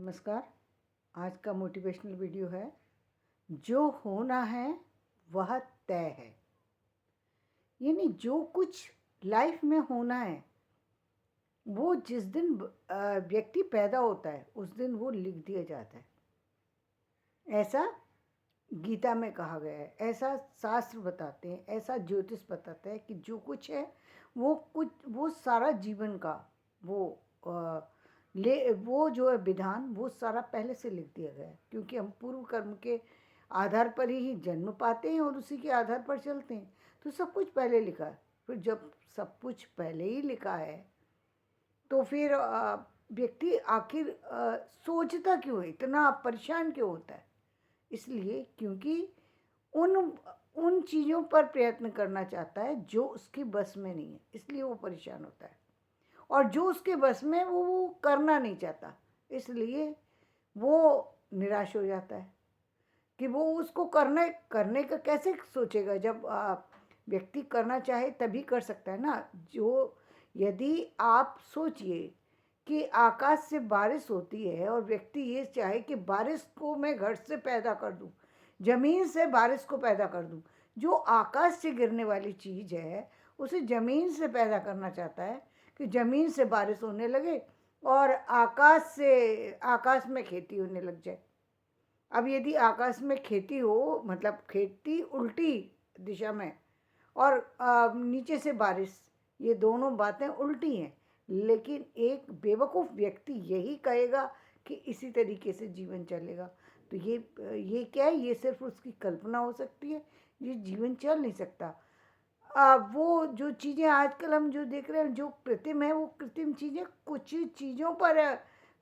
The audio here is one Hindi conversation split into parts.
नमस्कार। आज का मोटिवेशनल वीडियो है, जो होना है वह तय है। यानी जो कुछ लाइफ में होना है वो जिस दिन व्यक्ति पैदा होता है उस दिन वो लिख दिया जाता है। ऐसा गीता में कहा गया है, ऐसा शास्त्र बताते हैं, ऐसा ज्योतिष बताता है कि जो कुछ है वो सारा जीवन का वो वो जो है विधान वो सारा पहले से लिख दिया गया है। क्योंकि हम पूर्व कर्म के आधार पर ही जन्म पाते हैं और उसी के आधार पर चलते हैं, तो सब कुछ पहले लिखा है। फिर जब सब कुछ पहले ही लिखा है तो फिर व्यक्ति आखिर सोचता क्यों है, इतना परेशान क्यों होता है? इसलिए क्योंकि उन उन चीज़ों पर प्रयत्न करना चाहता है जो उसके बस में नहीं है, इसलिए वो परेशान होता है। और जो उसके बस में वो करना नहीं चाहता, इसलिए वो निराश हो जाता है कि वो उसको करने का कैसे सोचेगा। जब व्यक्ति करना चाहे तभी कर सकता है ना। जो यदि आप सोचिए कि आकाश से बारिश होती है और व्यक्ति ये चाहे कि बारिश को मैं घर से पैदा कर दूं, ज़मीन से बारिश को पैदा कर दूं, जो आकाश से गिरने वाली चीज़ है उसे ज़मीन से पैदा करना चाहता है कि ज़मीन से बारिश होने लगे और आकाश में खेती होने लग जाए। अब यदि आकाश में खेती हो, मतलब खेती उल्टी दिशा में, और नीचे से बारिश, ये दोनों बातें उल्टी हैं। लेकिन एक बेवकूफ़ व्यक्ति यही कहेगा कि इसी तरीके से जीवन चलेगा, तो ये क्या है? ये सिर्फ उसकी कल्पना हो सकती है, ये जीवन चल नहीं सकता। वो जो चीज़ें आजकल हम जो देख रहे हैं, जो कृत्रिम है, वो कृत्रिम चीज़ें कुछ चीज़ों पर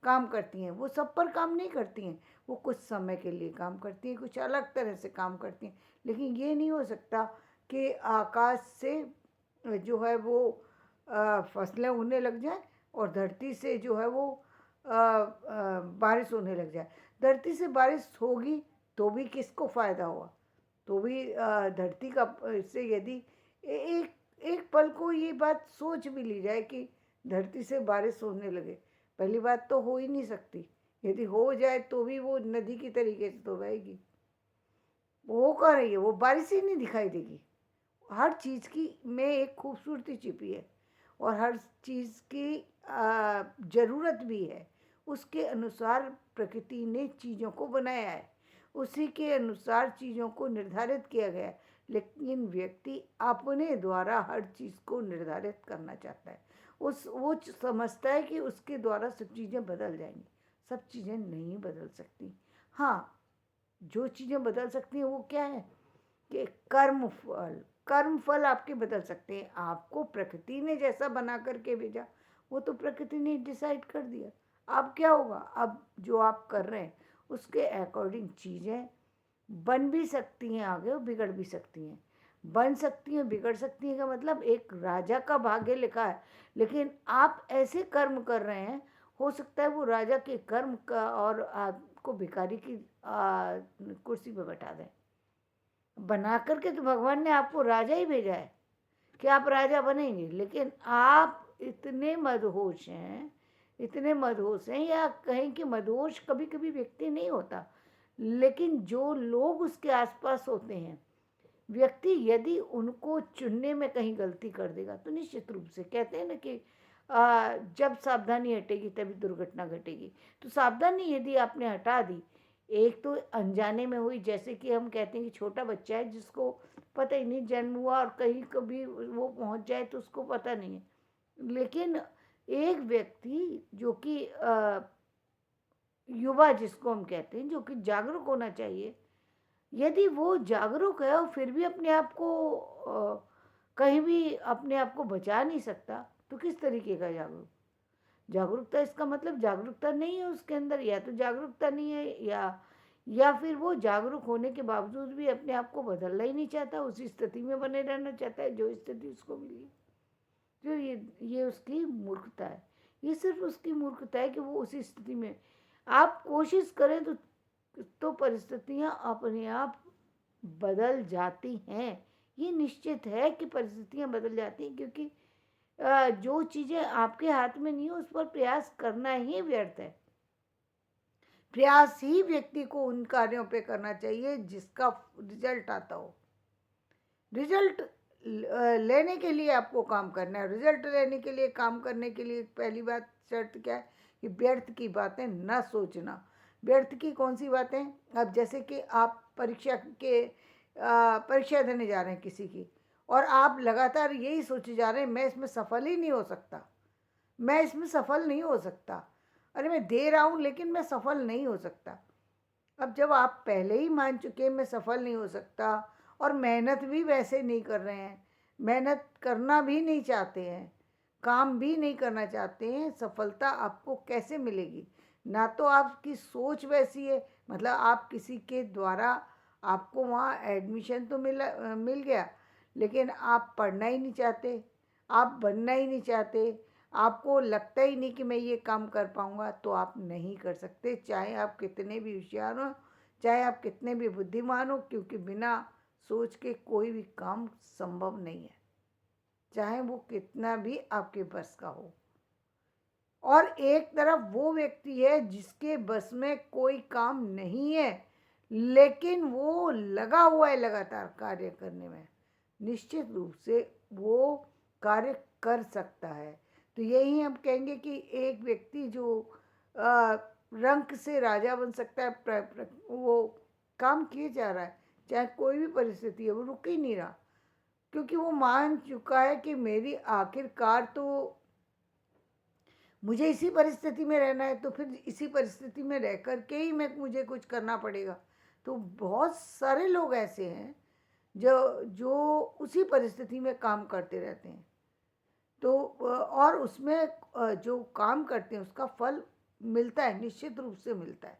काम करती हैं, वो सब पर काम नहीं करती हैं। वो कुछ समय के लिए काम करती हैं, कुछ अलग तरह से काम करती हैं। लेकिन ये नहीं हो सकता कि आकाश से जो है वो फसलें होने लग जाए और धरती से जो है वो बारिश होने लग जाए। धरती से बारिश होगी तो भी किसको फ़ायदा हुआ? तो भी धरती का से यदि एक एक पल को ये बात सोच भी ली जाए कि धरती से बारिश होने लगे, पहली बात तो हो ही नहीं सकती। यदि हो जाए तो भी वो नदी की तरीके से तो बहेगी, वो हो कहाँ रही है, वो बारिश ही नहीं दिखाई देगी। हर चीज़ की में एक खूबसूरती छिपी है और हर चीज़ की ज़रूरत भी है। उसके अनुसार प्रकृति ने चीज़ों को बनाया है, उसी के अनुसार चीज़ों को निर्धारित किया गया है। लेकिन व्यक्ति अपने द्वारा हर चीज़ को निर्धारित करना चाहता है। वो समझता है कि उसके द्वारा सब चीज़ें बदल जाएंगी। सब चीज़ें नहीं बदल सकती। हाँ, जो चीज़ें बदल सकती हैं वो क्या है कि कर्म फल आपके बदल सकते हैं। आपको प्रकृति ने जैसा बना करके भेजा, वो तो प्रकृति ने डिसाइड कर दिया। अब क्या होगा? अब जो आप कर रहे हैं उसके अकॉर्डिंग चीज़ें बन भी सकती हैं आगे और बिगड़ भी सकती हैं। बन सकती हैं, बिगड़ सकती हैं का मतलब एक राजा का भाग्य लिखा है, लेकिन आप ऐसे कर्म कर रहे हैं, हो सकता है वो राजा के कर्म का और आपको भिखारी की कुर्सी पर बैठा दें। बना करके तो भगवान ने आपको राजा ही भेजा है कि आप राजा बनेंगे, लेकिन आप इतने मदहोश हैं, इतने मदहोश हैं, या कहें कि मदहोश कभी कभी व्यक्ति नहीं होता, लेकिन जो लोग उसके आसपास होते हैं, व्यक्ति यदि उनको चुनने में कहीं गलती कर देगा तो निश्चित रूप से कहते हैं ना कि जब सावधानी हटेगी तभी दुर्घटना घटेगी। तो सावधानी यदि आपने हटा दी, एक तो अनजाने में हुई, जैसे कि हम कहते हैं कि छोटा बच्चा है जिसको पता ही नहीं, जन्म हुआ और कहीं कभी वो पहुंच जाए तो उसको पता नहीं है। लेकिन एक व्यक्ति जो कि युवा जिसको हम कहते हैं, जो कि जागरूक होना चाहिए, यदि वो जागरूक है और फिर भी अपने आप को कहीं भी अपने आप को बचा नहीं सकता, तो किस तरीके का जागरूकता? इसका मतलब जागरूकता नहीं है उसके अंदर, या तो जागरूकता नहीं है, या फिर वो जागरूक होने के बावजूद भी अपने आप को बदलना ही नहीं चाहता, उसी स्थिति में बने रहना चाहता है जो स्थिति उसको मिली है। जो ये उसकी मूर्खता है। ये सिर्फ उसकी मूर्खता है कि वो उसी स्थिति में, आप कोशिश करें तो परिस्थितियां अपने आप बदल जाती हैं। ये निश्चित है कि परिस्थितियां बदल जाती हैं, क्योंकि जो चीज़ें आपके हाथ में नहीं हो उस पर प्रयास करना ही व्यर्थ है। प्रयास ही व्यक्ति को उन कार्यों पे करना चाहिए जिसका रिजल्ट आता हो। रिजल्ट लेने के लिए आपको काम करना है। रिजल्ट लेने के लिए, काम करने के लिए पहली बात शर्त क्या है कि व्यर्थ की बातें ना सोचना। व्यर्थ की कौन सी बातें? अब जैसे कि आप परीक्षा देने जा रहे हैं किसी की, और आप लगातार यही सोचे जा रहे हैं मैं इसमें सफल ही नहीं हो सकता, मैं इसमें सफल नहीं हो सकता, अरे मैं दे रहा हूँ लेकिन मैं सफल नहीं हो सकता। अब जब आप पहले ही मान चुके हैं मैं सफल नहीं हो सकता, और मेहनत भी वैसे नहीं कर रहे हैं, मेहनत करना भी नहीं चाहते हैं, काम भी नहीं करना चाहते हैं, सफलता आपको कैसे मिलेगी? ना तो आपकी सोच वैसी है, मतलब आप किसी के द्वारा आपको वहाँ एडमिशन तो मिल गया, लेकिन आप पढ़ना ही नहीं चाहते, आप बनना ही नहीं चाहते, आपको लगता ही नहीं कि मैं ये काम कर पाऊँगा, तो आप नहीं कर सकते, चाहे आप कितने भी होशियार हो, चाहे आप कितने भी बुद्धिमान हो, क्योंकि बिना सोच के कोई भी काम संभव नहीं है, चाहे वो कितना भी आपके बस का हो। और एक तरफ वो व्यक्ति है जिसके बस में कोई काम नहीं है, लेकिन वो लगा हुआ है लगातार कार्य करने में, निश्चित रूप से वो कार्य कर सकता है। तो यही हम कहेंगे कि एक व्यक्ति जो रंक से राजा बन सकता है, वो काम किए जा रहा है, चाहे कोई भी परिस्थिति है, वो रुक ही नहीं रहा, क्योंकि वो मान चुका है कि मेरी आखिरकार तो मुझे इसी परिस्थिति में रहना है, तो फिर इसी परिस्थिति में रह कर के ही मुझे कुछ करना पड़ेगा। तो बहुत सारे लोग ऐसे हैं जो जो उसी परिस्थिति में काम करते रहते हैं, तो और उसमें जो काम करते हैं उसका फल मिलता है, निश्चित रूप से मिलता है।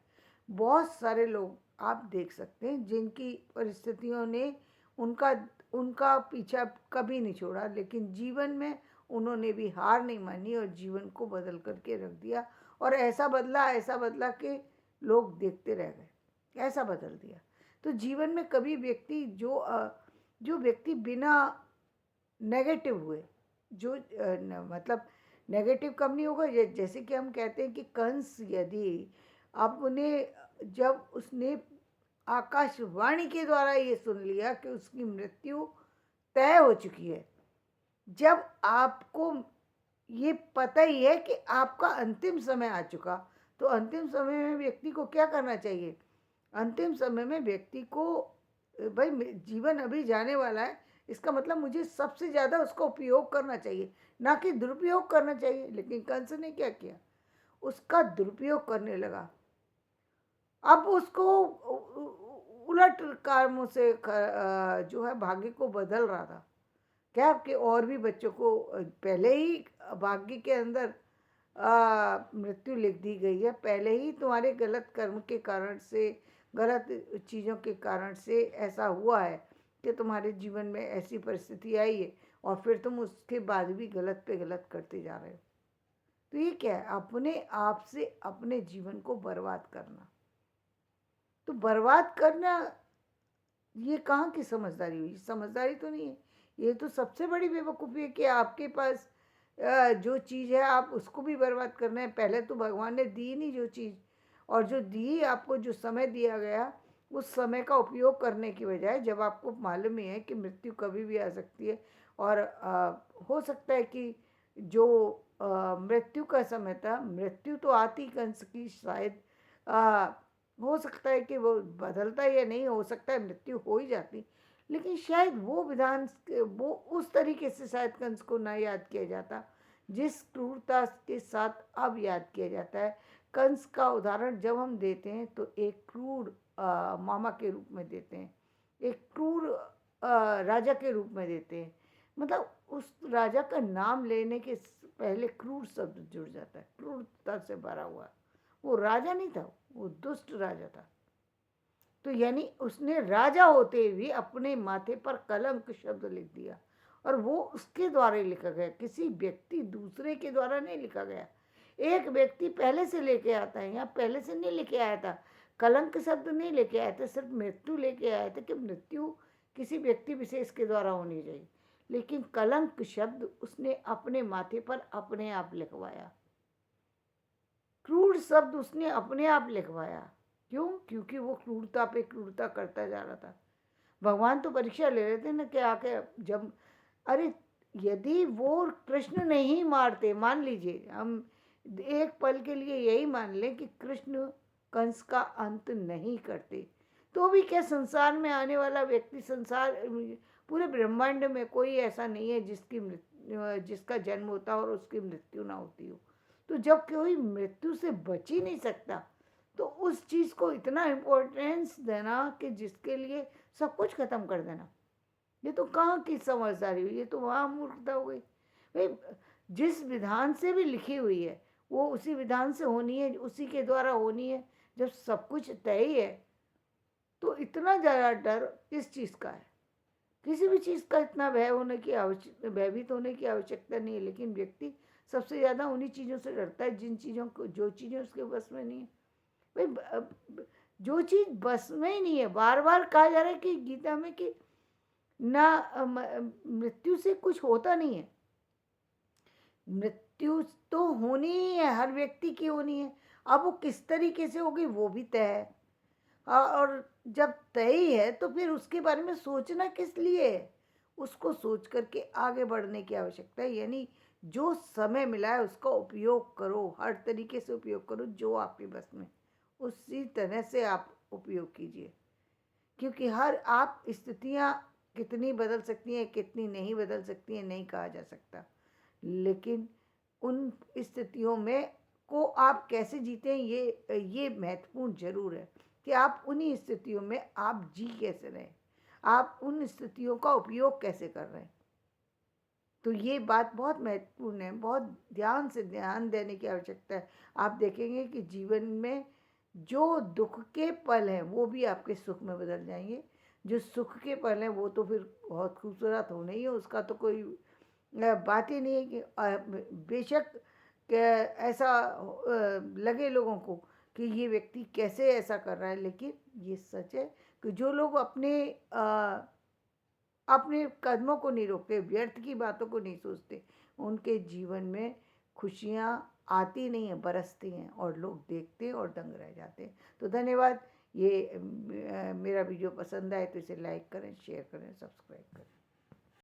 बहुत सारे लोग आप देख सकते हैं जिनकी परिस्थितियों ने उनका उनका पीछा कभी नहीं छोड़ा, लेकिन जीवन में उन्होंने भी हार नहीं मानी और जीवन को बदल करके रख दिया, और ऐसा बदला कि लोग देखते रह गए, ऐसा बदल दिया। तो जीवन में कभी व्यक्ति जो व्यक्ति बिना नेगेटिव हुए, जो मतलब नेगेटिव कम नहीं होगा, जैसे कि हम कहते हैं कि कंस यदि आपने जब उसने आकाशवाणी के द्वारा ये सुन लिया कि उसकी मृत्यु तय हो चुकी है, जब आपको ये पता ही है कि आपका अंतिम समय आ चुका, तो अंतिम समय में व्यक्ति को क्या करना चाहिए? अंतिम समय में व्यक्ति को भाई जीवन अभी जाने वाला है, इसका मतलब मुझे सबसे ज़्यादा उसका उपयोग करना चाहिए, ना कि दुरुपयोग करना चाहिए। लेकिन कंस ने क्या किया? उसका दुरुपयोग करने लगा। अब उसको उलट कामों से जो है भाग्य को बदल रहा था। क्या आपके और भी बच्चों को पहले ही भाग्य के अंदर मृत्यु लिख दी गई है, पहले ही तुम्हारे गलत कर्म के कारण से, गलत चीज़ों के कारण से ऐसा हुआ है कि तुम्हारे जीवन में ऐसी परिस्थिति आई है, और फिर तुम उसके बाद भी गलत पे गलत करते जा रहे हो। तो ये क्या है? अपने आप से अपने जीवन को बर्बाद करना। तो बर्बाद करना, ये कहाँ की समझदारी हुई? समझदारी तो नहीं है, ये तो सबसे बड़ी बेवकूफ़ी है कि आपके पास जो चीज़ है आप उसको भी बर्बाद करना है। पहले तो भगवान ने दी नहीं जो चीज़, और जो दी आपको, जो समय दिया गया, उस समय का उपयोग करने की बजाय, जब आपको मालूम ही है कि मृत्यु कभी भी आ सकती है, और हो सकता है कि जो मृत्यु का समय था, मृत्यु तो आती कंस की शायद, हो सकता है कि वो बदलता या नहीं, हो सकता है मृत्यु हो ही जाती, लेकिन शायद वो विधान, वो उस तरीके से शायद कंस को ना याद किया जाता जिस क्रूरता के साथ अब याद किया जाता है। कंस का उदाहरण जब हम देते हैं तो एक क्रूर मामा के रूप में देते हैं, एक क्रूर राजा के रूप में देते हैं। मतलब उस राजा का नाम लेने के पहले क्रूर शब्द जुड़ जाता है, क्रूरता से भरा हुआ। वो राजा नहीं था, वो दुष्ट राजा था। तो यानी उसने राजा होते हुए अपने माथे पर कलंक शब्द लिख दिया, और वो उसके द्वारा लिखा गया, किसी व्यक्ति दूसरे के द्वारा नहीं लिखा गया। एक व्यक्ति पहले से लेके आता है, यहाँ पहले से नहीं लेके आया था, कलंक शब्द नहीं लेके आया था, सिर्फ मृत्यु लेके आया था कि मृत्यु किसी व्यक्ति विशेष के द्वारा होनी चाहिए, लेकिन कलंक शब्द उसने अपने माथे पर अपने आप लिखवाया। क्रूर शब्द उसने अपने आप लिखवाया। क्यों? क्योंकि वो क्रूरता पे क्रूरता करता जा रहा था। भगवान तो परीक्षा ले रहे थे ना कि आके जब, अरे यदि वो कृष्ण नहीं मारते, मान लीजिए हम एक पल के लिए यही मान लें कि कृष्ण कंस का अंत नहीं करते, तो भी क्या संसार में आने वाला व्यक्ति, संसार पूरे ब्रह्मांड में कोई ऐसा नहीं है जिसका जन्म होता और उसकी मृत्यु ना होती हो। तो जब कोई मृत्यु से बच ही नहीं सकता, तो उस चीज़ को इतना इम्पोर्टेंस देना कि जिसके लिए सब कुछ खत्म कर देना, ये तो कहाँ की समझदारी हुई, ये तो वहाँ मूर्खता हो गई भाई। जिस विधान से भी लिखी हुई है वो उसी विधान से होनी है, उसी के द्वारा होनी है। जब सब कुछ तय ही है तो इतना ज़्यादा डर किस चीज़ का है? किसी भी चीज़ का इतना भयभीत होने की आवश्यकता नहीं है। लेकिन व्यक्ति सबसे ज़्यादा उन्हीं चीज़ों से डरता है जिन चीज़ों को, जो चीज़ें उसके बस में नहीं है भाई। जो चीज़ बस में ही नहीं है, बार बार कहा जा रहा है कि गीता में कि ना मृत्यु से कुछ होता नहीं है। मृत्यु तो होनी ही है, हर व्यक्ति की होनी है। अब वो किस तरीके से होगी वो भी तय है। और जब तय ही है तो फिर उसके बारे में सोचना किस लिए है? उसको सोच करके आगे बढ़ने की आवश्यकता है। यानी जो समय मिला है उसका उपयोग करो, हर तरीके से उपयोग करो जो आपके बस में, उसी तरह से आप उपयोग कीजिए। क्योंकि हर आप स्थितियाँ कितनी बदल सकती हैं, कितनी नहीं बदल सकती हैं, नहीं कहा जा सकता। लेकिन उन स्थितियों में को आप कैसे जीते हैं, ये महत्वपूर्ण ज़रूर है कि आप उन्हीं स्थितियों में आप जी कैसे रहें, आप उन स्थितियों का उपयोग कैसे कर रहे हैं। तो ये बात बहुत महत्वपूर्ण है, बहुत ध्यान से ध्यान देने की आवश्यकता है। आप देखेंगे कि जीवन में जो दुख के पल हैं वो भी आपके सुख में बदल जाएंगे। जो सुख के पल हैं वो तो फिर बहुत खूबसूरत होने ही है, उसका तो कोई बात ही नहीं है कि बेशक ऐसा लगे लोगों को कि ये व्यक्ति कैसे ऐसा कर रहा है, लेकिन ये सच है कि जो लोग अपने कदमों को नहीं रोकते, व्यर्थ की बातों को नहीं सोचते, उनके जीवन में खुशियाँ आती नहीं हैं, बरसती हैं और लोग देखते हैं और दंग रह जाते हैं। तो धन्यवाद। ये मेरा वीडियो पसंद आए तो इसे लाइक करें, शेयर करें, सब्सक्राइब करें।